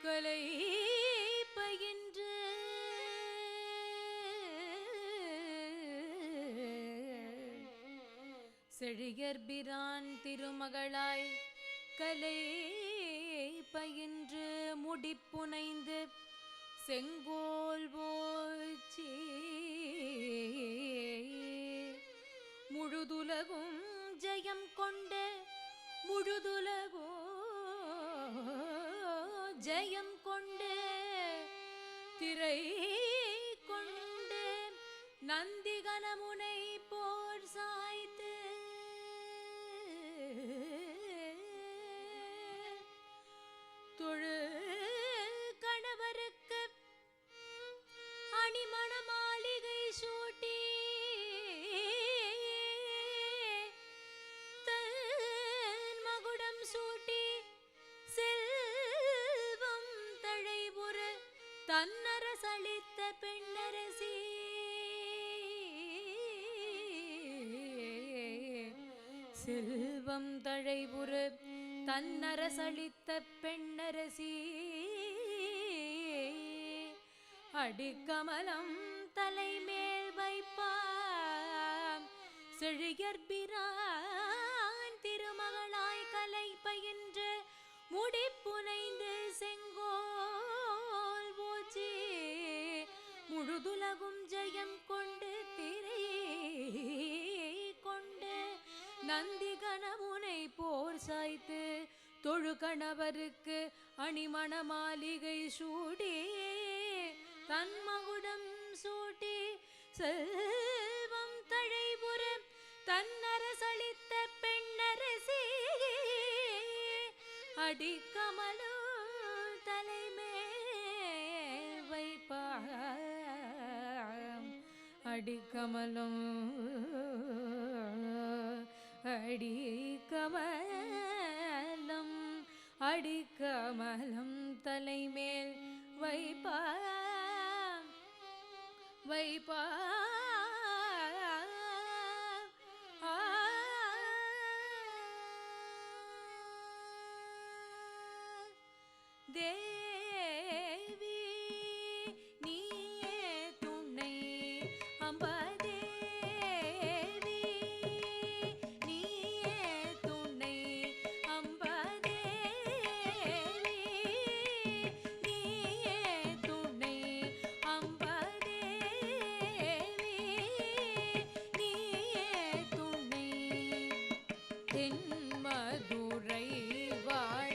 கலை பயின்று செழியர்பிரான் திருமகளாய் கலை பயின்று முடிப்புனைந்து செங்கோல் போச்சி முழுதுலகும் ஜெயம் கொண்டு முழுதுலகும் ஜெயம் கொண்டு திரை கொண்டு நந்திகனமுனை போர் சாய்த்து தொழு கணவருக்கு அணிமண மாளிகை சூட்டி தன் மகுடம் சூட்டி செல்வம் தழைபுற தன்னரசளித்த பெண்ணரசி செல்வம் தழைபுற தன்னரசளித்த பெண்ணரசி அடிக்கமலம் தலைமேல் வைப்பாம் செழியர்பிரான் திருமகளாய் கலை பயின்று முடிப்புனைந்து செங்கோல் போச்சி முழுதுலகும் ஜெயம் கொண்டு திரை கொண்டு நந்திகனமுனை போர் சாய்த்து தொழு கணவருக்கு அணிமண மாளிகை சூடி தன்மகுடம் சூட்டி செல்வம் தழைபுற தன்னரசளித்த பெண்ணரசி அடிக்கமலோ தலைமேல் வைப்பாம் அடிக்கமலம் அடிக்கமலம் அடிக்கமலம் தலைமேல் வைப்பாம் வைப்பாம் தேவி நீயே துணை அம்பதேவி நீயே துணை அம்பதேவி நீயே துணை அம்பதேவி நீயே துணை தென்மதுரை வாழ்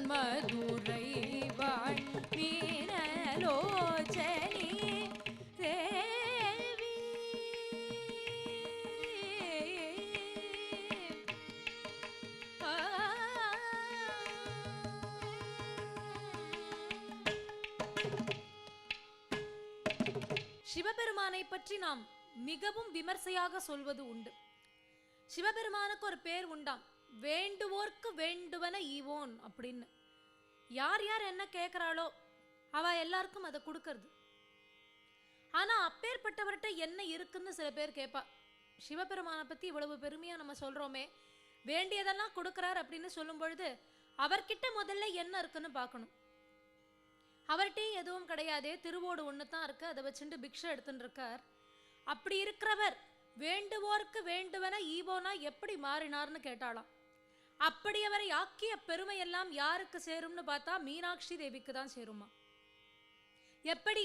மதுரை வாழ் சிவபெருமானை பற்றி நாம் மிகவும் விமர்சையாக சொல்வது உண்டு. சிவபெருமானுக்கு ஒரு பேர் உண்டாம், வேண்டுவோர்க்கு வேண்டுவன ஈவோன் அப்படின்னு. யார் யார் என்ன கேட்கிறாளோ அவ எல்லாருக்கும் அதை கொடுக்கறது. ஆனா அப்பேற்பட்டவர்கிட்ட என்ன இருக்குன்னு சில பேர் கேட்பா. சிவபெருமானை பத்தி இவ்வளவு பெருமையா நம்ம சொல்றோமே, வேண்டியதெல்லாம் கொடுக்கிறார் அப்படின்னு சொல்லும் பொழுது அவர்கிட்ட முதல்ல என்ன இருக்குன்னு பார்க்கணும். அவர்கிட்டே எதுவும் கிடையாதே, திருவோடு ஒன்று தான் இருக்கு, அதை வச்சுட்டு பிக்ஷை எடுத்துட்டு இருக்கார். அப்படி இருக்கிறவர் வேண்டுவோர்க்கு வேண்டுவன ஈவோனா எப்படி மாறினார்னு கேட்டாளாம். அப்படி அவரை ஆக்கிய பெருமை எல்லாம் யாருக்கு சேரும்னு பார்த்தா மீனாட்சி தேவிக்கு தான் சேருமா. எப்படி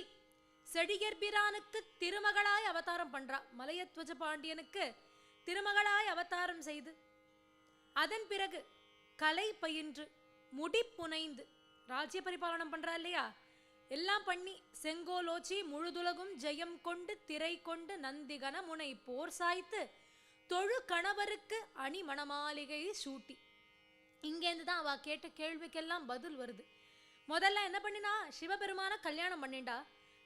செடியர்பிரானுக்கு திருமகளாய் அவதாரம் பண்றா, மலையத்வஜ பாண்டியனுக்கு திருமகளாய் அவதாரம் செய்து அதன் பிறகு கலை பயின்று முடி புனைந்து ராஜ்ய பரிபாலனம் பண்றா இல்லையா, எல்லாம் பண்ணி செங்கோலோச்சி முழுதுலகும் ஜெயம் கொண்டு திரை கொண்டு நந்திகன முனை போர் சாய்த்து தொழு கணவருக்கு அணி மணமாளிகை சூட்டி. இங்கேருந்து தான் அவ கேட்ட கேள்விக்கெல்லாம் பதில் வருது. முதல்ல என்ன பண்ணினா, சிவபெருமான கல்யாணம் பண்ணிண்டா.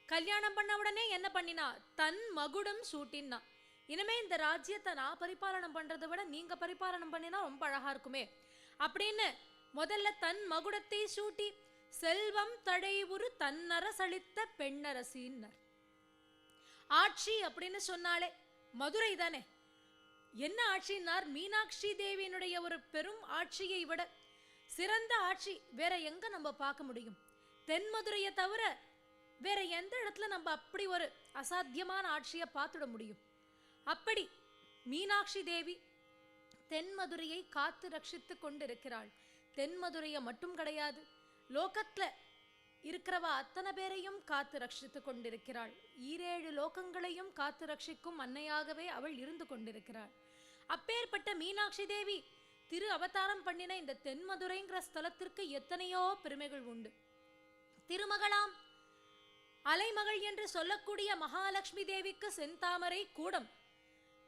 கல்யாணம் பண்ண உடனே என்ன பண்ணினா, தன் மகுடம் சூட்டின்னா. இனிமே இந்த ராஜ்யத்தை நான் பரிபாலனம் பண்றதை விட நீங்க பரிபாலனம் பண்ணினா ரொம்ப அழகா இருக்குமே அப்படின்னு முதல்ல தன் மகுடத்தை சூட்டி செல்வம் தடைவுறு தன்னரசளித்த பெண்ணரசின்னர். ஆட்சி அப்படின்னு சொன்னாலே மதுரை தானே. என்ன ஆட்சினார், மீனாட்சி தேவியினுடைய ஒரு பெரும் ஆட்சியை விட சிறந்த ஆட்சி வேற எங்க நம்ம பார்க்க முடியும்? தென்மதுரையை தவிர வேற எந்த இடத்துல நம்ம அப்படி ஒரு அசாத்தியமான ஆட்சியை பார்த்துட முடியும்? அப்படி மீனாட்சி தேவி தென்மதுரையை காத்து ரட்சித்து கொண்டிருக்கிறாள். தென்மதுரையை மட்டும் கிடையாது, லோகத்துல இருக்கிறவா அத்தனை பேரையும் காத்து ரட்சித்து கொண்டிருக்கிறாள். 7 லோகங்களையும் காத்து ரட்சிக்கும் அன்னையாகவே அவள் இருந்து கொண்டிருக்கிறாள். அப்பேற்பட்ட மீனாட்சி தேவி திரு அவதாரம் பண்ணின இந்த தென்மதுரைங்கிற ஸ்தலத்திற்கு எத்தனையோ பெருமைகள் உண்டு. திருமகளாம் அலைமகள் என்று சொல்லக்கூடிய மகாலட்சுமி தேவிக்கு செந்தாமரை கூடம்,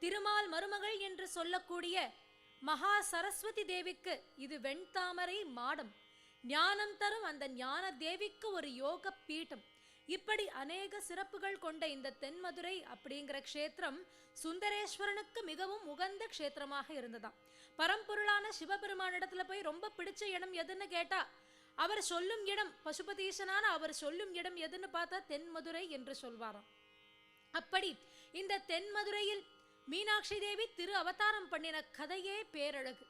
திருமால் மருமகள் என்று சொல்லக்கூடிய மகா சரஸ்வதி தேவிக்கு இது வெண்தாமரை மாடம், ஞானம் தரும் அந்த ஞான தேவிக்கு ஒரு யோக பீட்டம். இப்படி அநேக சிறப்புகள் கொண்ட இந்த தென்மதுரை அப்படிங்கிற க்ஷேத்திரம் சுந்தரேஸ்வரனுக்கு மிகவும் உகந்த க்ஷேத்திரமாக இருந்ததாம். பரம்பொருளான சிவபெருமானிடத்துல போய் ரொம்ப பிடிச்ச இடம் எதுன்னு கேட்டா அவர் சொல்லும் இடம், பசுபதீசனான அவர் சொல்லும் இடம் எதுன்னு பார்த்தா தென்மதுரை என்று சொல்வாராம். அப்படி இந்த தென்மதுரையில் மீனாட்சி தேவி திரு அவதாரம் பண்ணின கதையே பேரழகு.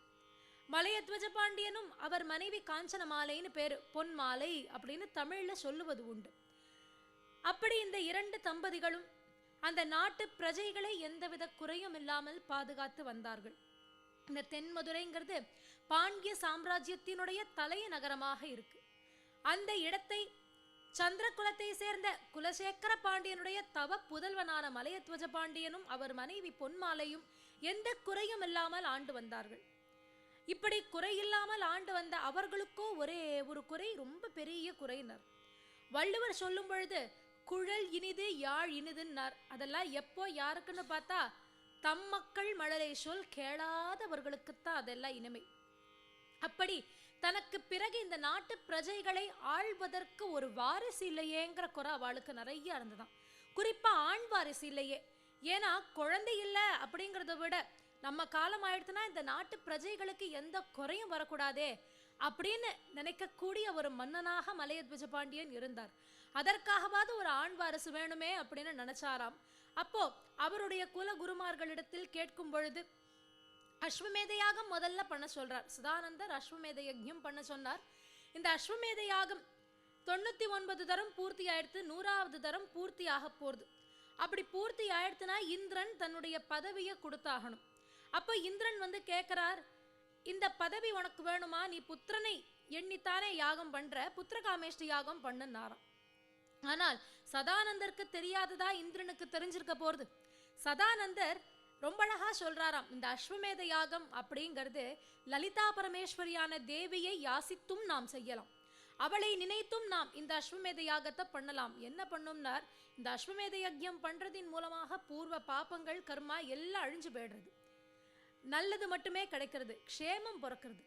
மலையத்வஜ பாண்டியனும் அவர் மனைவி காஞ்சனமாலைன்னு பேரு, பொன்மாலை அப்படின்னு தமிழ்ல சொல்லுவது உண்டு. அப்படி இந்த 2 தம்பதிகளும் அந்த நாட்டு பிரஜைகளை எந்தவித குறையும் இல்லாமல் பாதுகாத்து வந்தார்கள். இந்த தென்மதுரைங்கிறது பாண்டிய சாம்ராஜ்யத்தினுடைய தலைநகரமாக இருக்கு. அந்த இடத்தை சந்திரகுலத்தை சேர்ந்த குலசேகர பாண்டியனுடைய தவ புதல்வனான மலையத்வஜ பாண்டியனும் அவர் மனைவி பொன்மாலையும் எந்த குறையும் இல்லாமல் ஆண்டு வந்தார்கள். இப்படி குறையில்லாமல் ஆண்டு வந்த அவர்களுக்கோ ஒரே ஒரு குறை, ரொம்ப பெரிய குறையினர். வள்ளுவர் சொல்லும் பொழுது குழல் இனிது யாழ் இனிதுன்னார். அதெல்லாம் எப்போ யாருக்குன்னு பார்த்தா தம் மக்கள் மழலை சொல் கேளாதவர்களுக்குத்தான் அதெல்லாம் இனிமை. அப்படி தனக்கு பிறகு இந்த நாட்டு பிரஜைகளை ஆள்வதற்கு ஒரு வாரிசு இல்லையேங்கிற குறை அவளுக்கு நிறைய இருந்ததாம். குறிப்பா ஆண் வாரிசு இல்லையே. ஏன்னா குழந்தை இல்லை அப்படிங்கிறத விட நம்ம காலம் ஆயிடுத்துனா இந்த நாட்டு பிரஜைகளுக்கு எந்த குறையும் வரக்கூடாதே அப்படின்னு நினைக்கக்கூடிய ஒரு மன்னனாக மலையத்வஜ பாண்டியன் இருந்தார். அதற்காகவாது ஒரு ஆண் வாரிசு வேணுமே அப்படின்னு நினைச்சாராம். அப்போ அவருடைய குல குருமார்களிடத்தில் கேட்கும் பொழுது அஸ்வமேத யாகம் முதல்ல பண்ண சொல்றார். சதானந்தர் அஸ்வமேத யஜ்ஞம் பண்ண சொன்னார். இந்த அஸ்வமேத யாகம் 99 தரம் பூர்த்தி ஆயிடுத்து, 100வது தரம் பூர்த்தி ஆக போறது. அப்படி பூர்த்தி ஆயிடுத்துனா இந்திரன் தன்னுடைய பதவியை கொடுத்தாகணும். அப்போ இந்திரன் வந்து கேட்கிறார், இந்த பதவி உனக்கு வேணுமா, நீ புத்திரனை எண்ணித்தானே யாகம் பண்ற, புத்திரகாமேஷ்டி யாகம் பண்ணுனாராம். ஆனால் சதானந்தருக்கு தெரியாததா இந்திரனுக்கு தெரிஞ்சிருக்க போறது. சதானந்தர் ரொம்ப அழகா சொல்றாராம், இந்த அஸ்வமேத யாகம் அப்படிங்கிறது லலிதா பரமேஸ்வரியான தேவியை யாசித்தும் நாம் செய்யலாம், அவளை நினைத்தும் நாம் இந்த அஸ்வமேத யாகத்தை பண்ணலாம். என்ன பண்ணும்னார், இந்த அஸ்வமேத யஜ்ஞம் பண்றதின் மூலமாக பூர்வ பாபங்கள் கர்மா எல்லாம் அழிஞ்சு போயிடுறது, நல்லது மட்டுமே கிடைக்கிறது, க்ஷேமம் பிறக்கிறது.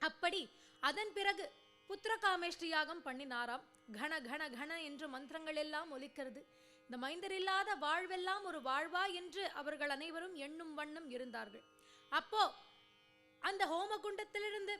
அப்படி அதன் பிறகு புத்திர காமேஷ்டி யாகம் பண்ணினாராம். கண கண கண என்று மந்திரங்கள் எல்லாம் ஒலிக்கிறது. இந்த மைந்தர் இல்லாத வாழ்வெல்லாம் ஒரு வாழ்வா என்று அவர்கள் அனைவரும் எண்ணும் வண்ணம் இருந்தார்கள். அப்போ அந்த ஹோமகுண்டத்திலிருந்து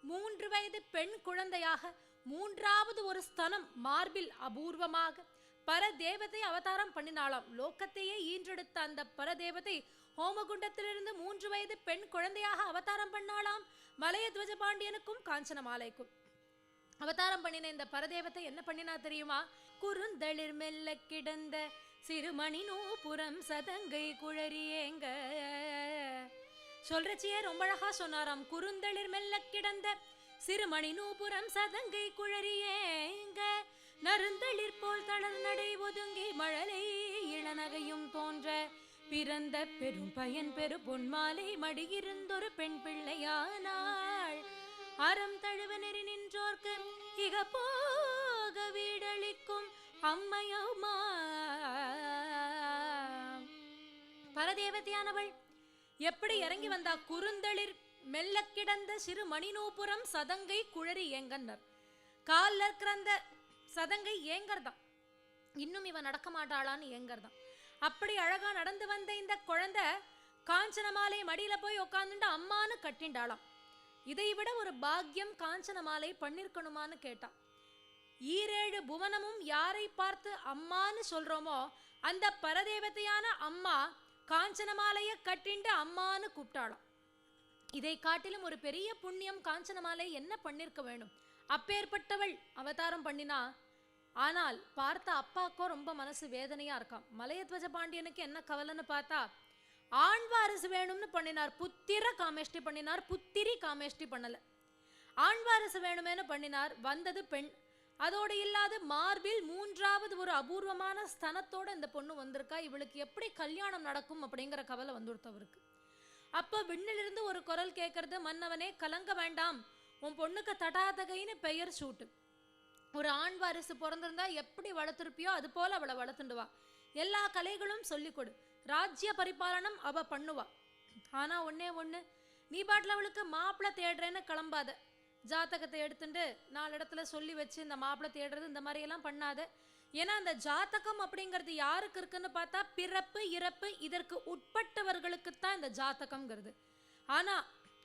3 வயது பெண் குழந்தையாக 3வது ஒரு ஸ்தனம் மார்பில் அபூர்வமாக பரதேவதை அவதாரம் பண்ணினாளாம். லோகத்தையே ஈன்றெடுத்த அந்த பரதேவதை ஹோமகுண்டத்திலிருந்து 3 வயது பெண் குழந்தையாக அவதாரம் பண்ணாளாம். மலையத்வஜ பாண்டியனுக்கும் காஞ்சனமாலைக்கும் அவதாரம் பண்ணின இந்த பரதேவத்தை என்ன பண்ணினா தெரியுமா? குறுந்தளிர் மெல்ல கிடந்த சிறுமணி நூபுரம் சதங்கை குழறியேங்க. சொல்றச்சியே ரொம்ப அழகா சொன்னாராம். குறுந்தளிர் மெல்ல கிடந்த சிறுமணி நூபுரம் சதங்கை குழறியேங்க. நருந்தளிர் போல் தளர் நடை ஒதுங்கி மழலை இளநகையும் தோன்ற பிறந்த பெரும் பயன் பெரு பொன்மாலை மடியிருந்தொரு பெண் பிள்ளையானாள். அறம் தழுவ நெறி நின்றோர்க்கு இக போக வீடளிக்கும் அம்மையம்மா. பரதேவதையானவள் எப்படி இறங்கி வந்தா? குறுந்தளிர் மெல்ல கிடந்த சிறு மணிநூபுரம் சதங்கை குழறி ஏங்கன்னர். கால்ல இருக்கிற அந்த சதங்கை ஏங்கர்தான். இன்னும் இவன் நடக்க மாட்டாளான்னு ஏங்கர்தான். அப்படி அழகா நடந்து வந்த இந்த குழந்தை காஞ்சனமாலை மடியில போய் உட்காந்துட்டு அம்மானு கட்டிண்டாளாம். இதை விட ஒரு பாக்கியம் காஞ்சனமாலை பண்ணிருக்கணுமான்னு கேட்டா. 7 புவனமும் யாரை பார்த்து அம்மான்னு சொல்றோமோ அந்த பரதேவதையான அம்மா காஞ்சனமாலைய கட்டிண்டு அம்மான்னு கூப்பிட்டாளாம். இதை காட்டிலும் ஒரு பெரிய புண்ணியம் காஞ்சனமாலை என்ன பண்ணிருக்க வேணும்? அப்பேற்பட்டவள் அவதாரம் பண்ணினா. ஆனால் பார்த்த அப்பாக்கோ ரொம்ப மனசு வேதனையா இருக்காம். மலையத்வஜ பாண்டியனுக்கு என்ன கவலைன்னு பார்த்தா, ஆண் வாரிசு வேணும்னு பண்ணினார், புத்திர காமேஷ்டி பண்ணினார், புத்திரி காமேஷ்டி பண்ணல. ஆண் வாரிசு வேணுமேனு பண்ணினார், வந்தது பெண். அதோடு இல்லாத மார்பில் 3வது ஒரு அபூர்வமான ஸ்தனத்தோட இந்த பொண்ணு வந்திருக்கா. இவளுக்கு எப்படி கல்யாணம் நடக்கும் அப்படிங்கிற கவலை வந்துடுத்தவருக்கு. அப்போ விண்ணிலிருந்து ஒரு குரல் கேட்கறது, மன்னவனே கலங்க வேண்டாம், உன் பொண்ணுக்கு தடாதகைன்னு பெயர் சூட்டு. ஒரு ஆண் வாரிசு பிறந்திருந்தா எப்படி வளர்த்துருப்பியோ அது போல அவளை வளர்த்துண்டுவா. எல்லா கலைகளும் சொல்லிக் கொடு, ராஜ்ய பரிபாலனம் அவ பண்ணுவா. ஆனா ஒன்னே ஒண்ணு, நீ பாட்டில் அவளுக்கு மாப்பிள்ளை தேடுறேன்னு கிளம்பாத. ஜாத்தகத்தை எடுத்துட்டு 4 இடத்துல சொல்லி வச்சு இந்த மாப்பிள்ளை தேடுறது இந்த மாதிரி எல்லாம் பண்ணாத. ஏன்னா அந்த ஜாத்தகம் அப்படிங்கிறது யாருக்கு இருக்குன்னு பார்த்தா பிறப்பு இறப்பு இதற்கு உட்பட்டவர்களுக்குத்தான் இந்த ஜாத்தகம்ங்கிறது. ஆனா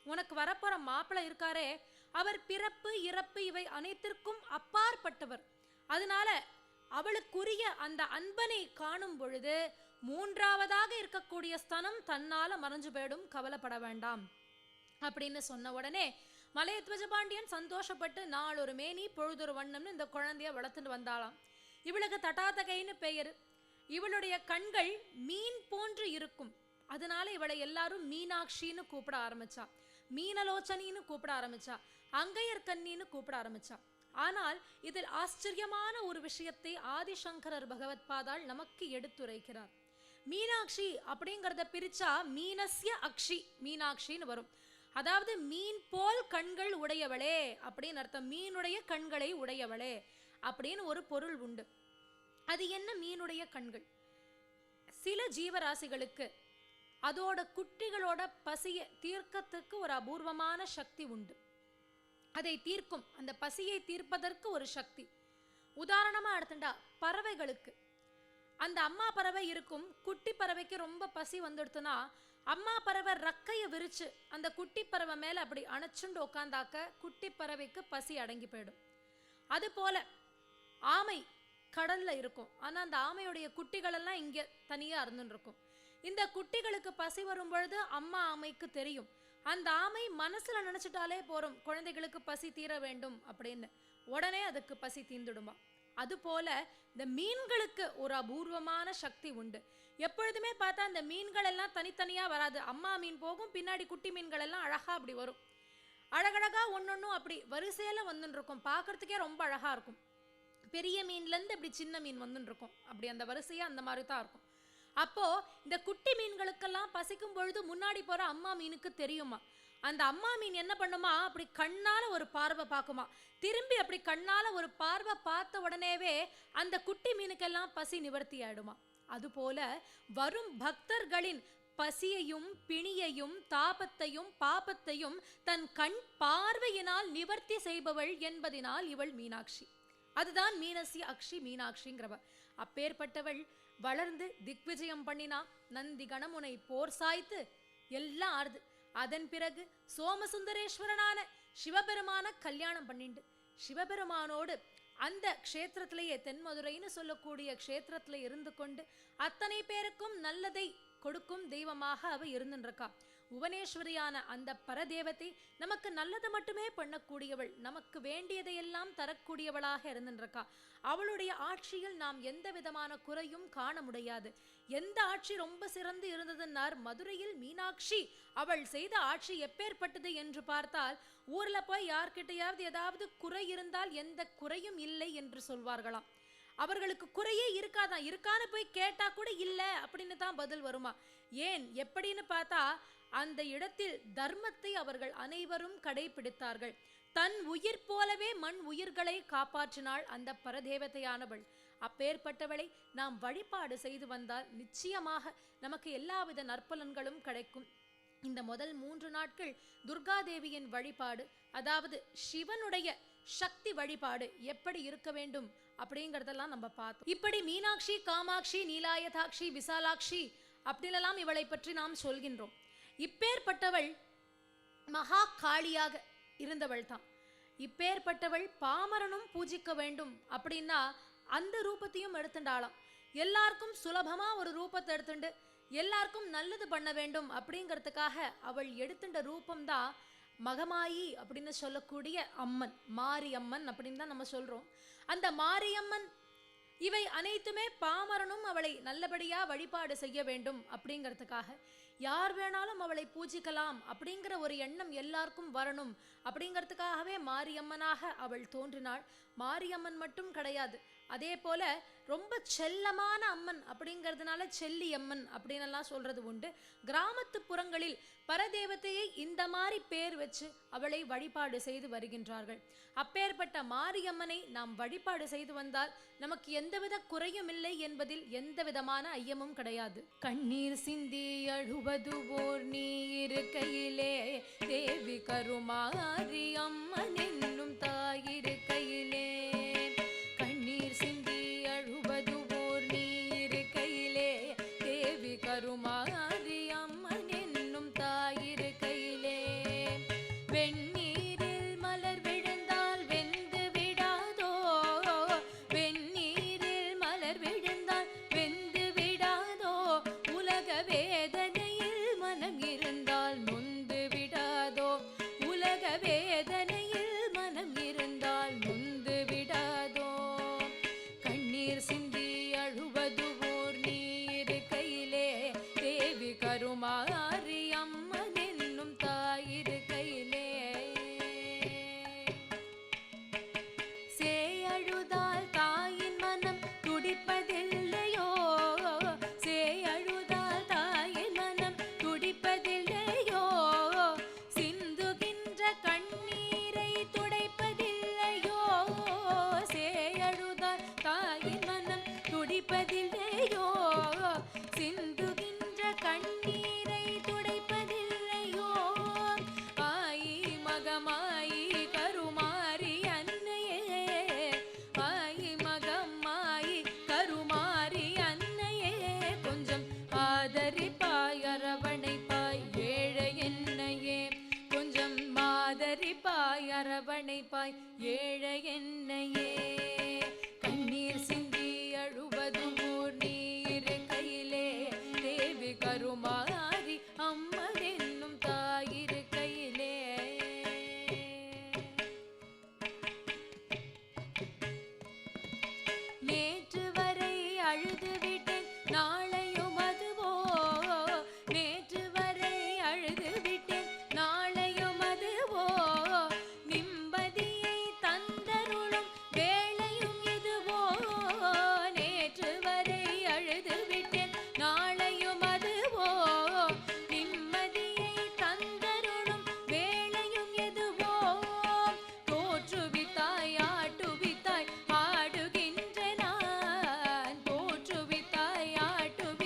உனக்கு வரப்போற மாப்பிள்ளை இருக்காரே, அவர் பிறப்பு இறப்பு இவை அனைத்திற்கும் அப்பாற்பட்டவர். அதனால அவளுக்குரிய அந்த அன்பனை காணும் பொழுது 3வதாக இருக்கக்கூடிய ஸ்தனம் தன்னால மறைஞ்சு போயிடும், கவலைப்பட வேண்டாம் அப்படின்னு சொன்ன உடனே மலையத்வஜ பாண்டியன் சந்தோஷப்பட்டு நாளொரு மேனி பொழுதொரு வண்ணம்னு இந்த குழந்தைய வளர்த்துட்டு வந்தாளாம். இவளுக்கு தட்டாதகைன்னு பெயர். இவளுடைய கண்கள் மீன் போன்று இருக்கும். அதனால இவளை எல்லாரும் மீனாட்சின்னு கூப்பிட ஆரம்பிச்சா, மீனலோச்சனின்னு கூப்பிட ஆரம்பிச்சா, அங்கையர் கண்ணின்னு கூப்பிட ஆரம்பிச்சா. ஆனால் இதில் ஆச்சரியமான ஒரு விஷயத்தை ஆதிசங்கரர் பகவத் பாதாள் நமக்கு எடுத்துரைக்கிறார். மீனாட்சி அப்படிங்கிறத பிரிச்சா மீனஸ்ய அக்ஷி மீனாட்சின்னு வரும். அதாவது மீன் போல் கண்கள் உடையவளே அப்படின்னு அர்த்தம். மீனுடைய கண்களை உடையவளே அப்படின்னு ஒரு பொருள் உண்டு. அது என்ன மீனுடைய கண்கள்? சில ஜீவராசிகளுக்கு அதோட குட்டிகளோட பசியை தீர்க்கத்துக்கு ஒரு அபூர்வமான சக்தி உண்டு. அதை தீர்க்கும், அந்த பசியை தீர்ப்பதற்கு ஒரு சக்தி. உதாரணமா எடுத்துட்டா பறவைகளுக்கு, அந்த அம்மா பறவை இருக்கும், குட்டி பறவைக்கு ரொம்ப பசி வந்துடுத்துனா அம்மா பறவை ரக்கையை விரிச்சு அந்த குட்டி பறவை மேல அப்படி அணைச்சுண்டு உட்காந்தாக்க குட்டி பறவைக்கு பசி அடங்கி போயிடும். அது போல ஆமை கடல்ல இருக்கும், ஆனா அந்த ஆமையுடைய குட்டிகள் எல்லாம் இங்க தனியா இருந்துன்னு இருக்கும். இந்த குட்டிகளுக்கு பசி வரும் பொழுது அம்மா ஆமைக்கு தெரியும். அந்த ஆமை மனசுல நினைச்சிட்டாலே போறோம் குழந்தைகளுக்கு பசி தீர வேண்டும் அப்படின்னு, உடனே அதுக்கு பசி தீர்ந்துடுமா. அது போல இந்த மீன்களுக்கு ஒரு அபூர்வமான சக்தி உண்டு. எப்பொழுதுமே பார்த்தா அந்த மீன்கள் எல்லாம் தனித்தனியா வராது. அம்மா மீன் போகும், பின்னாடி குட்டி மீன்கள் எல்லாம் அழகா அப்படி வரும். அழகழகா ஒன்னொன்னும் அப்படி வரிசையில வந்துன்னு இருக்கும். பார்க்கறதுக்கே ரொம்ப அழகா இருக்கும். பெரிய மீன்ல இருந்து இப்படி சின்ன மீன் வந்துன்னு இருக்கும். அப்படி அந்த வரிசையா அந்த மாதிரி தான் இருக்கும். அப்போ இந்த குட்டி மீன்களுக்கெல்லாம் பசிக்கும் பொழுது முன்னாடி போற அம்மா மீனுக்கு தெரியுமா. அந்த அம்மா மீன் என்ன பண்ணுமா, அப்படி கண்ணால ஒரு பார்வை பார்க்குமா. திரும்பி அப்படி கண்ணால ஒரு பார்வை பார்த்த உடனேவே அந்த குட்டி மீனுக்கெல்லாம் பசி நிவர்த்தி ஆயிடுமா. அதுபோல வரும் பக்தர்களின் பசியையும் பிணியையும் தாபத்தையும் பாபத்தையும் தன் கண் பார்வையினால் நிவர்த்தி செய்பவள் என்பதினால் இவள் மீனாட்சி. அதுதான் மீனசி அக்ஷி மீனாட்சிங்கிறவ. அப்பேற்பட்டவள் வளர்ந்து திக்விஜயம் பண்ணினா. நந்தி கணமுனை போர் சாய்த்து எல்லாம் ஆறுது. அதன் பிறகு சோமசுந்தரேஸ்வரனான சிவபெருமான கல்யாணம் பண்ணிண்டு சிவபெருமானோடு அந்த க்ஷேத்திரத்திலேயே தென்மதுரைன்னு சொல்லக்கூடிய க்ஷேத்திரத்துல இருந்து கொண்டு அத்தனை பேருக்கும் நல்லதை கொடுக்கும் தெய்வமாக அவ இருந்துருக்கா. புவனேஸ்வரியான அந்த பரதேவத்தை நமக்கு நல்லது மட்டுமே பண்ணக்கூடியவள், நமக்கு வேண்டியதையெல்லாம் தரக்கூடியவளாக இருந்துருக்கா. அவளுடைய ஆட்சியில் நாம் எந்த விதமான குறையும் காண முடியாது. எந்த ஆட்சி ரொம்ப சிறந்து இருந்ததுன்னார், மதுரையில் மீனாட்சி அவள் செய்த ஆட்சி எப்பேற்பட்டது என்று பார்த்தால், ஊர்ல போய் யார்கிட்டையாவது ஏதாவது குறை இருந்தால் எந்த குறையும் இல்லை என்று சொல்வார்களாம். அவர்களுக்கு குறையே இருக்காதான், இருக்கான்னு போய் கேட்டா கூட இல்ல அப்படின்னு தான் பதில் வருமா. ஏன் எப்படின்னு பார்த்தா, அந்த இடத்தில் தர்மத்தை அவர்கள் அனைவரும் கடைபிடித்தார்கள். தன் உயிர் போலவே மண் உயிர்களை காப்பாற்றினாள் அந்த பரதேவதையானவள். அப்பேற்பட்டவளை நாம் வழிபாடு செய்து வந்தால் நிச்சயமாக நமக்கு எல்லாவித நற்பலன்களும் கிடைக்கும். இந்த முதல் 3 நாட்கள் துர்காதேவியின் வழிபாடு, அதாவது சிவனுடைய சக்தி வழிபாடு எப்படி இருக்க வேண்டும் அப்படிங்கறதெல்லாம் நம்ம பார்த்தோம். இப்படி மீனாட்சி, காமாட்சி, நீலாயதாட்சி, விசாலாட்சி அப்படிலாம் இவளை பற்றி நாம் சொல்கின்றோம். இப்பேற்பட்டவள் மகா காளியாக இருந்தவள் தான். இப்பேற்பட்டவள் பாமரனும் பூஜிக்க வேண்டும் அப்படின்னா அந்த ரூபத்தையும் எடுத்துட்டாளாம். எல்லாருக்கும் சுலபமா ஒரு ரூபத்தை எடுத்துண்டு எல்லாருக்கும் நல்லது பண்ண வேண்டும் அப்படிங்கிறதுக்காக அவள் எடுத்துட்ட ரூபம்தான் மகமாயி அப்படின்னு சொல்லக்கூடிய அம்மன், மாரியம்மன் அப்படின்னு தான் நம்ம சொல்றோம். அந்த மாரியம்மன் இவை அனைத்துமே பாமரனும் அவளை நல்லபடியா வழிபாடு செய்ய வேண்டும் அப்படிங்கிறதுக்காக யார் வேணாலும் அவளை பூஜிக்கலாம் அப்படிங்கிற ஒரு எண்ணம் எல்லாருக்கும் வரணும் அப்படிங்கிறதுக்காகவே மாரியம்மனாக அவள் தோன்றினாள். மாரியம்மன் மட்டும் கிடையாது, அதே போல ரொம்ப செல்லமான அம்மன் அப்படிங்கிறதுனால செல்லியம்மன் அப்படின்னெல்லாம் சொல்றது உண்டு. கிராமத்து புறங்களில் பரதேவத்தையை இந்த மாதிரி பேர் வச்சு அவளை வழிபாடு செய்து வருகின்றார்கள். அப்பேற்பட்ட மாரியம்மனை நாம் வழிபாடு செய்து வந்தால் நமக்கு எந்தவித குறையும் இல்லை என்பதில் எந்த விதமான ஐயமும் கிடையாது. கண்ணீர் சிந்தி அழுவது போர் நீ இருக்கையிலே தேவி கருமாரி அம்மன் என்னும் தாயிருக்கையிலே, கண்ணீர் சிந்தி அழுவது போர் நீ இருக்கையிலே தேவி கருமாரி அம்மன் என்னும் தாயிருக்கையிலே, வெந்நீரில் மலர் விழுந்தால் வெந்து விடாதோ, வெந்நீரில் மலர் விழுந்தால் வெந்து விடாதோ, உலக வேதனையில் மனம் இருந்தால் நொந்து விடாதோ, உலக வேதனையில் மனம் இருந்தால் நொந்து விடாதோ, கண்ணீர் சிந்தி அழுவது போர் நீர் கையிலே தேவி கருமாரி அம்மன் என்னும் தாயிருக்கையிலே, சேயழுதால் தாயின் மனம் துடிப்பதில்லையோ, சேயழுதால் தாயின் மனம் துடிப்பதில்லையோ, சிந்துகின்ற கண்ணீரை துடைப்பதில்லையோ, சேயழுதால் தாயின் மனம் துடிப்பதில்லையோ, சிந்துகின்ற கண்ணீரை துடைப்பதில்லையோ, ஆயி மகமாயி கருமாரி அன்னையே, ஆயி மகமாயி கருமாரி அன்னையே, கொஞ்சம் ஆதரிப்பாய் அரவணைப்பாய் ஏழை என்னையே, கொஞ்சம் ஆதரிப்பாய் அரவணைப்பாய் ஏழை என்னையே, கண்ணீர் சிந்தி அழுவது ஊர் நீர் கையிலே தேவி கருமாரி அம்மன் என்னும் தாயிருக்கையிலே, நேற்று வரை அழுது விட்டேன் நாளையும் அதுவோ, நேற்று வரை அழுது விட்டேன் நாளையும் அதுவோ, நிம்மதியை தந்தருளும் வேளையும் இதுவோ, நேற்று வரை அழுது விட்டேன் நாளையும் அதுவோ, நிம்மதியை தந்தருளும் வேளையும் எதுவோ, தோற்றுவித்தாய் ஆட்டுவித்தாய் ஆடுகின்ற நான், தோற்றுவித்தாய் ஆட்டுவித்தாய்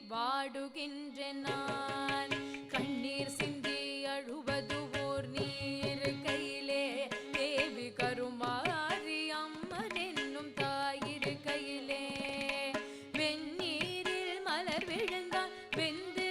வாடுகின்றேன் நான். கண்ணீர் சிந்தி அழுவது ஓர் நீர் கையிலே தேவி கருமாரி அம்மன் என்னும் தாயிரு கையிலே. வெந்நீரில் மலர் விழுந்தால் வெந்து